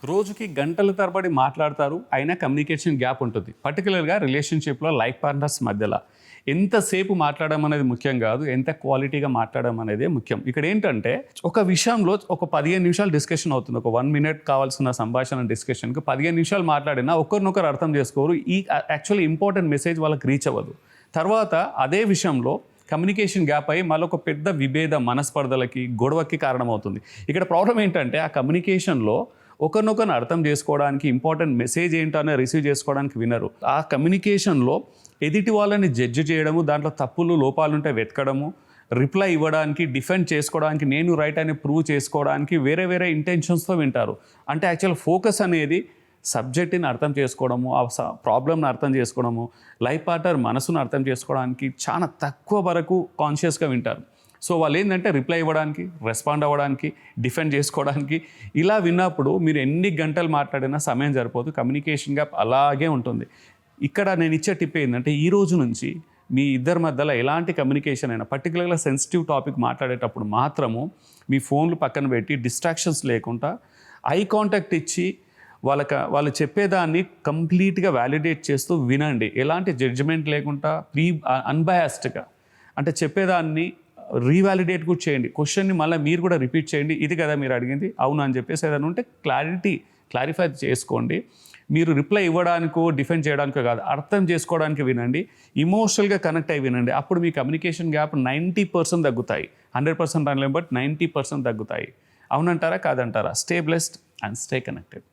రోజుకి గంటల తరబడి మాట్లాడతారు, అయినా కమ్యూనికేషన్ గ్యాప్ ఉంటుంది. పర్టికులర్గా రిలేషన్షిప్లో లైఫ్ పార్ట్నర్స్ మధ్యలో ఎంతసేపు మాట్లాడడం అనేది ముఖ్యం కాదు, ఎంత క్వాలిటీగా మాట్లాడడం అనేది ముఖ్యం. ఇక్కడ ఏంటంటే ఒక విషయంలో ఒక 15 నిమిషాలు డిస్కషన్ అవుతుంది. ఒక 1 మినిట్ కావాల్సిన సంభాషణ డిస్కషన్కి 15 నిమిషాలు మాట్లాడినా ఒకరినొకరు అర్థం చేసుకోరు. ఈ యాక్చువల్లీ ఇంపార్టెంట్ మెసేజ్ వాళ్ళకి రీచ్ అవ్వదు. తర్వాత అదే విషయంలో కమ్యూనికేషన్ గ్యాప్ అయ్యి మళ్ళీ ఒక పెద్ద విభేద మనస్పర్ధలకి గొడవకి కారణమవుతుంది. ఇక్కడ ప్రాబ్లం ఏంటంటే ఆ కమ్యూనికేషన్లో ఒకరినొకరిని అర్థం చేసుకోవడానికి, ఇంపార్టెంట్ మెసేజ్ ఏంటో అనేది రిసీవ్ చేసుకోవడానికి వినరు. ఆ కమ్యూనికేషన్లో ఎదుటి వాళ్ళని జడ్జి చేయడము, దాంట్లో తప్పులు లోపాలు ఉంటే వెతకడము, రిప్లై ఇవ్వడానికి, డిఫెండ్ చేసుకోవడానికి, నేను రైట్ అని ప్రూవ్ చేసుకోవడానికి వేరే వేరే ఇంటెన్షన్స్తో వింటారు. అంటే యాక్చువల్ ఫోకస్ అనేది సబ్జెక్ట్ని అర్థం చేసుకోవడము, ఆ ప్రాబ్లమ్ని అర్థం చేసుకోవడము, లైఫ్ పార్ట్నర్ మనసును అర్థం చేసుకోవడానికి చాలా తక్కువ వరకు కాన్షియస్గా వింటారు. సో వాళ్ళు ఏంటంటే రిప్లై ఇవ్వడానికి, రెస్పాండ్ అవ్వడానికి, డిఫెండ్ చేసుకోవడానికి ఇలా విన్నప్పుడు మీరు ఎన్ని గంటలు మాట్లాడినా సమయం సరిపోదు. కమ్యూనికేషన్ గ్యాప్ అలాగే ఉంటుంది. ఇక్కడ నేను ఇచ్చే టిప్ ఏంటంటే ఈ రోజు నుంచి మీ ఇద్దరి మధ్యలో ఎలాంటి కమ్యూనికేషన్ అయినా, పర్టికులర్గా సెన్సిటివ్ టాపిక్ మాట్లాడేటప్పుడు మాత్రము మీ ఫోన్లు పక్కన పెట్టి డిస్ట్రాక్షన్స్ లేకుండా ఐ కాంటాక్ట్ ఇచ్చి వాళ్ళు చెప్పేదాన్ని కంప్లీట్గా వ్యాలిడేట్ చేస్తూ వినండి. ఎలాంటి జడ్జిమెంట్ లేకుండా అన్బయాస్డ్గా, అంటే చెప్పేదాన్ని రీవాలిడేట్ కూడా చేయండి. క్వశ్చన్ని మళ్ళీ మీరు కూడా రిపీట్ చేయండి. ఇది కదా మీరు అడిగింది, అవును అని చెప్పేసి ఏదైనా ఉంటే క్లారిఫై చేసుకోండి. మీరు రిప్లై ఇవ్వడానికో డిఫెండ్ చేయడానికో కాదు, అర్థం చేసుకోవడానికి వినండి. ఇమోషనల్గా కనెక్ట్ అయ్యి వినండి. అప్పుడు మీ కమ్యూనికేషన్ గ్యాప్ 90% తగ్గుతాయి. 100% అనలేం, బట్ 90% తగ్గుతాయి. అవునంటారా కాదంటారా? Stay blessed and stay connected.